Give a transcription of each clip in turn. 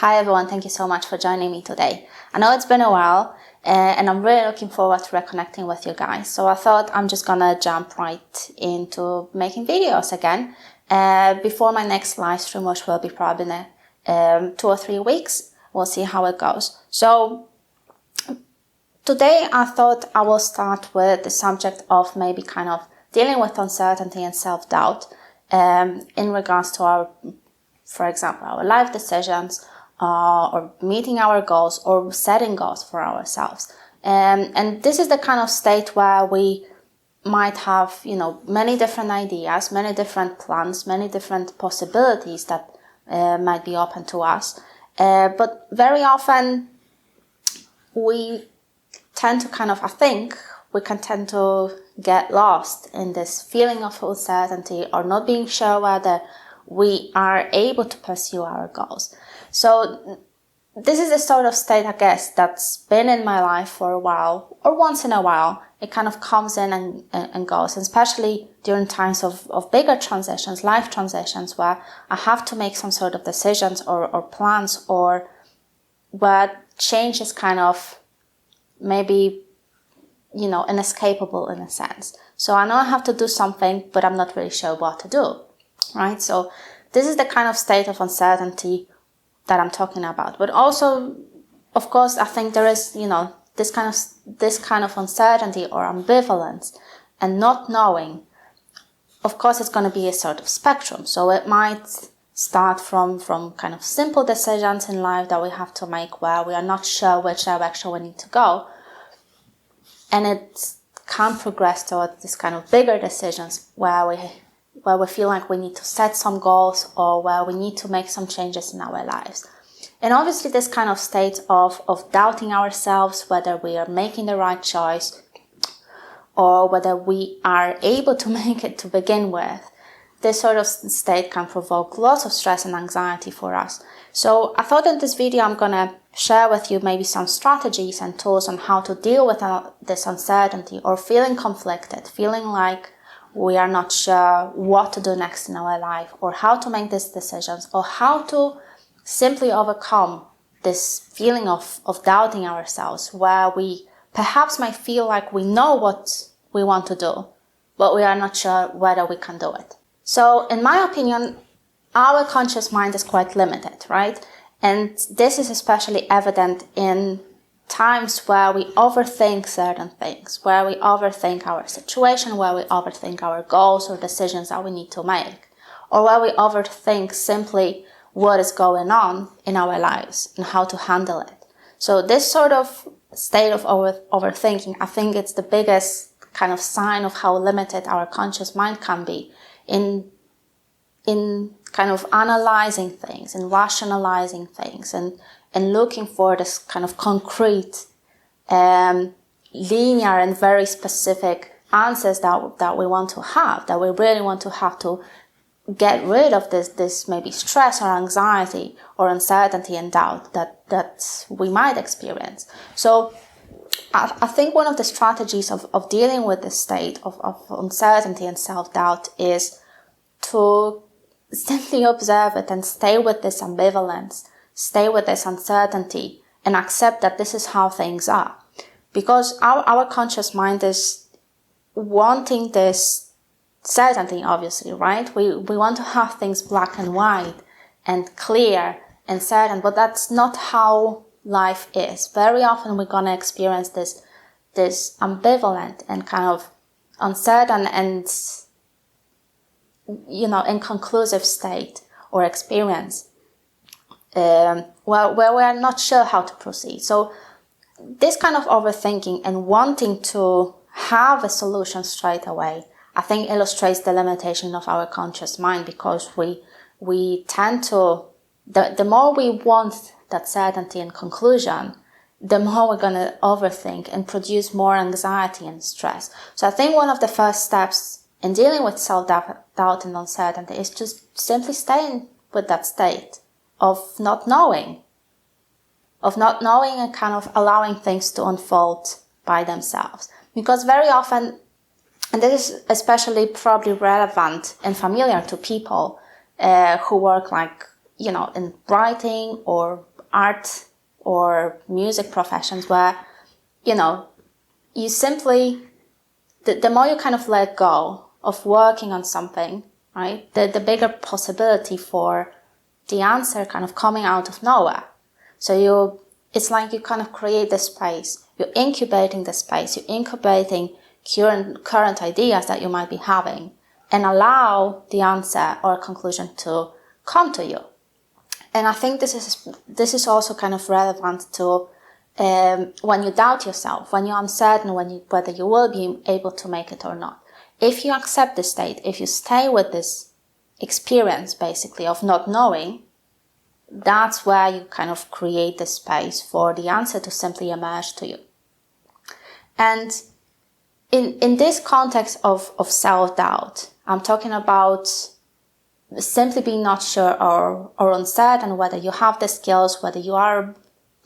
Hi everyone, thank you so much for joining me today. I know it's been a while and I'm really looking forward to reconnecting with you guys. So I thought I'm just gonna jump right into making videos again before my next live stream, which will be probably in 2 or 3 weeks. We'll see how it goes. So today I thought I will start with the subject of maybe kind of dealing with uncertainty and self-doubt in regards to our, for example, our life decisions, or meeting our goals or setting goals for ourselves. And this is the kind of state where we might have, many different ideas, many different plans, many different possibilities that might be open to us. But very often we tend to we can tend to get lost in this feeling of uncertainty or not being sure whether we are able to pursue our goals. So this is the sort of state, I guess, that's been in my life for a while, or once in a while. It kind of comes in and goes, and especially during times of bigger transitions, life transitions, where I have to make some sort of decisions or plans, or where change is kind of maybe, inescapable in a sense. So I know I have to do something, but I'm not really sure what to do, right? So this is the kind of state of uncertainty that I'm talking about. But also, of course, I think there is, this kind of uncertainty or ambivalence and not knowing. Of course, it's going to be a sort of spectrum. So it might start from kind of simple decisions in life that we have to make where we are not sure which direction we need to go. And it can progress towards this kind of bigger decisions where we feel like we need to set some goals or where we need to make some changes in our lives. And obviously this kind of state of doubting ourselves, whether we are making the right choice or whether we are able to make it to begin with, this sort of state can provoke lots of stress and anxiety for us. So I thought in this video I'm going to share with you maybe some strategies and tools on how to deal with this uncertainty or feeling conflicted, feeling like we are not sure what to do next in our life, or how to make these decisions, or how to simply overcome this feeling of doubting ourselves, where we perhaps might feel like we know what we want to do, but we are not sure whether we can do it. So in my opinion, our conscious mind is quite limited, right? And this is especially evident in times where we overthink certain things, where we overthink our situation, where we overthink our goals or decisions that we need to make, or where we overthink simply what is going on in our lives and how to handle it. So this sort of state of overthinking, I think it's the biggest kind of sign of how limited our conscious mind can be in kind of analyzing things and rationalizing things and looking for this kind of concrete, linear and very specific answers that we want to have, that we really want to have to get rid of this maybe stress or anxiety or uncertainty and doubt that we might experience. So I think one of the strategies of dealing with this state of uncertainty and self-doubt is to simply observe it and stay with this ambivalence, stay with this uncertainty, and accept that this is how things are. Because our conscious mind is wanting this certainty, obviously, right? We want to have things black and white and clear and certain, but that's not how life is. Very often we're going to experience this ambivalent and kind of uncertain and inconclusive state or experience where we are not sure how to proceed. So this kind of overthinking and wanting to have a solution straight away, I think illustrates the limitation of our conscious mind, because we tend to, the more we want that certainty and conclusion, the more we're going to overthink and produce more anxiety and stress. So I think one of the first steps in dealing with self-doubt and uncertainty is just simply staying with that state of not knowing and kind of allowing things to unfold by themselves. Because very often, and this is especially probably relevant and familiar to people who work like in writing or art or music professions where, you simply, the more you kind of let go of working on something, right, the bigger possibility for the answer kind of coming out of nowhere. So it's like you kind of create the space, you're incubating the space, you're incubating current ideas that you might be having, and allow the answer or conclusion to come to you. And I think this is also kind of relevant to when you doubt yourself, when you're uncertain whether you will be able to make it or not. If you accept this state, if you stay with this experience basically of not knowing, that's where you kind of create the space for the answer to simply emerge to you. And in this context of self-doubt, I'm talking about simply being not sure or uncertain whether you have the skills, whether you are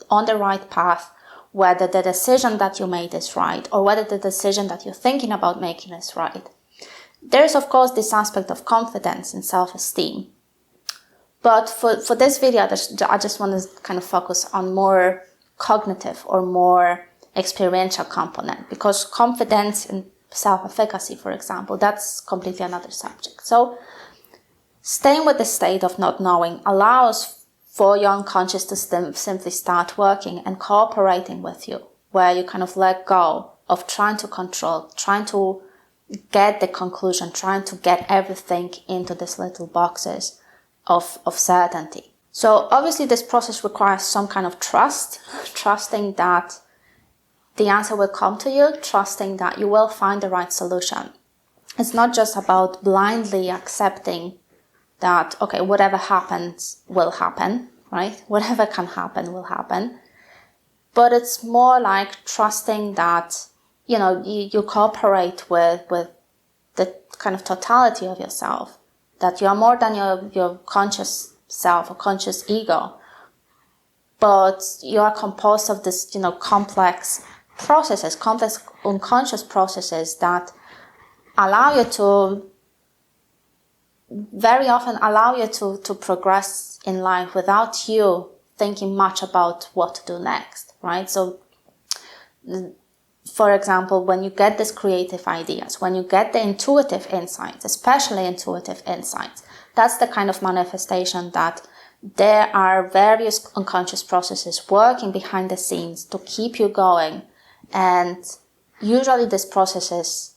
on the right path, whether the decision that you made is right, or whether the decision that you're thinking about making is right. There's, of course, this aspect of confidence and self-esteem. But for this video, I just want to kind of focus on more cognitive or more experiential component, because confidence and self-efficacy, for example, that's completely another subject. So staying with the state of not knowing allows for your unconscious to simply start working and cooperating with you, where you kind of let go of trying to control, trying to get the conclusion, trying to get everything into these little boxes of certainty. So obviously this process requires some kind of trust, trusting that the answer will come to you, trusting that you will find the right solution. It's not just about blindly accepting that, okay, whatever happens will happen, right? Whatever can happen will happen. But it's more like trusting that, you cooperate with the kind of totality of yourself, that you are more than your conscious self or conscious ego, but you are composed of this, complex processes, complex unconscious processes that very often allow you to progress in life without you thinking much about what to do next, right? So, for example, when you get these creative ideas, when you get the intuitive insights, especially intuitive insights, that's the kind of manifestation that there are various unconscious processes working behind the scenes to keep you going. And usually these processes,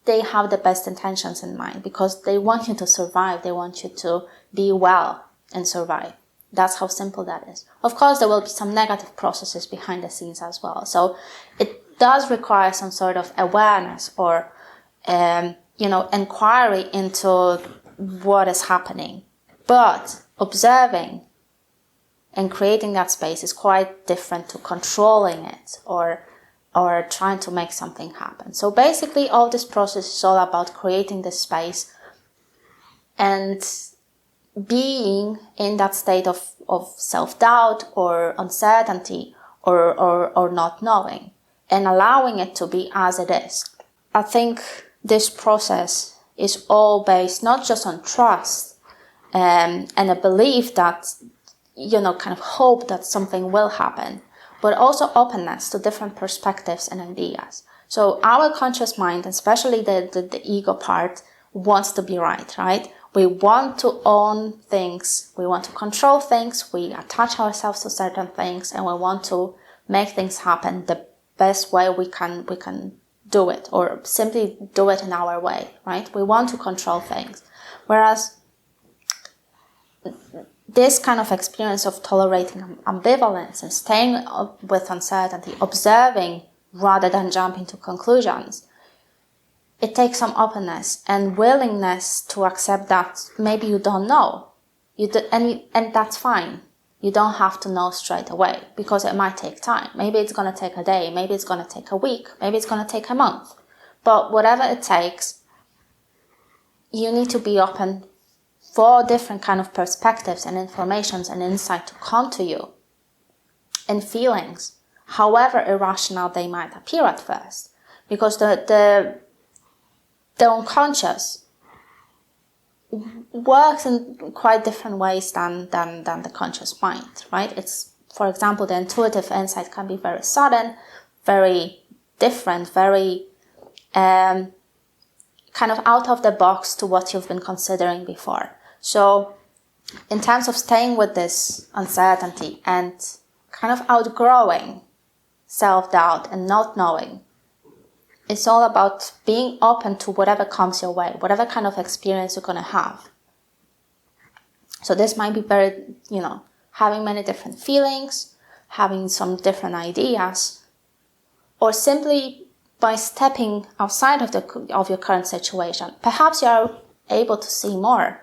they have the best intentions in mind because they want you to survive. They want you to be well and survive. That's how simple that is. Of course, there will be some negative processes behind the scenes as well. So it does require some sort of awareness or, inquiry into what is happening. But observing and creating that space is quite different to controlling it or trying to make something happen. So basically, all this process is all about creating this space and being in that state of self-doubt or uncertainty or not knowing, and allowing it to be as it is. I think this process is all based not just on trust and a belief that, kind of hope that something will happen, but also openness to different perspectives and ideas. So our conscious mind, especially the ego part, wants to be right? We want to own things, we want to control things, we attach ourselves to certain things, and we want to make things happen the best way we can do it, or simply do it in our way, right? We want to control things. Whereas this kind of experience of tolerating ambivalence and staying with uncertainty, observing rather than jumping to conclusions, it takes some openness and willingness to accept that maybe you don't know. And that's fine. You don't have to know straight away because it might take time. Maybe it's going to take a day, maybe it's going to take a week, maybe it's going to take a month. But whatever it takes, you need to be open for different kind of perspectives and informations and insight to come to you, and feelings, however irrational they might appear at first. Because the unconscious works in quite different ways than the conscious mind, right? It's, for example, the intuitive insight can be very sudden, very different, very kind of out of the box to what you've been considering before. So in terms of staying with this uncertainty and kind of outgrowing self-doubt and not knowing, it's all about being open to whatever comes your way, whatever kind of experience you're going to have. So this might be very, having many different feelings, having some different ideas, or simply by stepping outside of your current situation, perhaps you're able to see more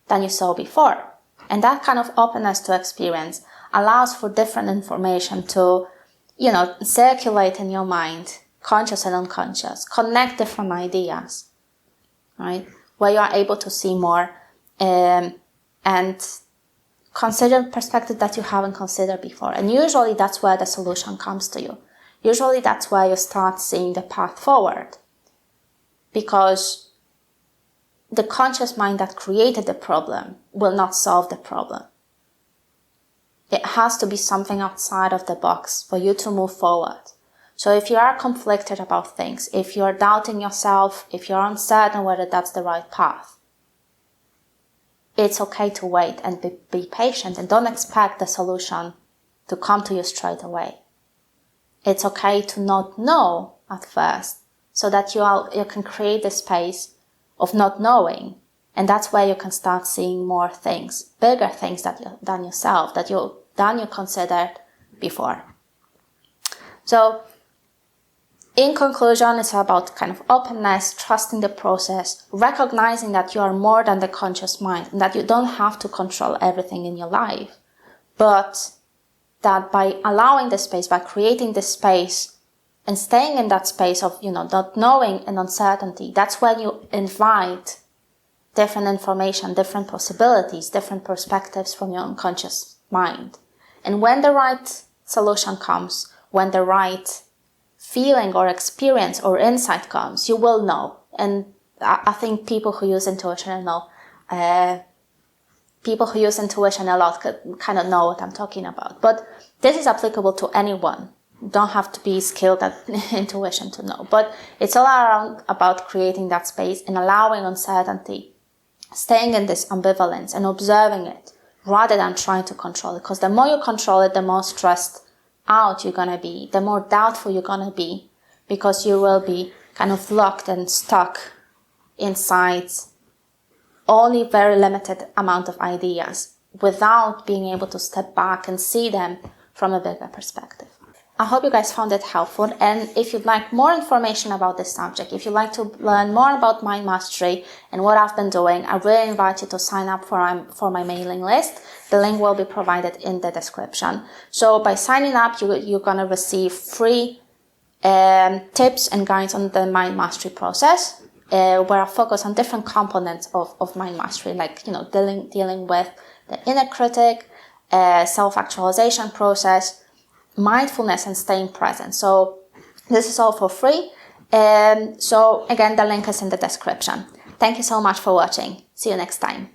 than you saw before. And that kind of openness to experience allows for different information to, circulate in your mind, conscious and unconscious, connect different ideas, right? Where you are able to see more and consider perspective that you haven't considered before. And usually that's where the solution comes to you. Usually that's where you start seeing the path forward. Because the conscious mind that created the problem will not solve the problem. It has to be something outside of the box for you to move forward. So if you are conflicted about things, if you're doubting yourself, if you're uncertain whether that's the right path, it's okay to wait and be patient and don't expect the solution to come to you straight away. It's okay to not know at first so that you can create the space of not knowing. And that's where you can start seeing more things, bigger things than yourself, than you considered before. So in conclusion, it's about kind of openness, trusting the process, recognizing that you are more than the conscious mind and that you don't have to control everything in your life, but that by allowing the space, by creating the space and staying in that space of, not knowing and uncertainty, that's when you invite different information, different possibilities, different perspectives from your unconscious mind. And when the right solution comes, when the right feeling or experience or insight comes, you will know. And I think people who use intuition people who use intuition a lot kind of know what I'm talking about. But this is applicable to anyone. You don't have to be skilled at intuition to know. But it's all around about creating that space and allowing uncertainty, staying in this ambivalence and observing it rather than trying to control it. Because the more you control it, the more stressed out you're going to be, the more doubtful you're going to be, because you will be kind of locked and stuck inside only very limited amount of ideas without being able to step back and see them from a bigger perspective. I hope you guys found it helpful, and if you'd like more information about this subject, if you'd like to learn more about mind mastery and what I've been doing, I really invite you to sign up for my mailing list. The link will be provided in the description. So by signing up, you're going to receive free tips and guides on the mind mastery process, where I focus on different components of mind mastery, like dealing with the inner critic, self-actualization process, mindfulness, and staying present. So this is all for free. So again, the link is in the description. Thank you so much for watching. See you next time.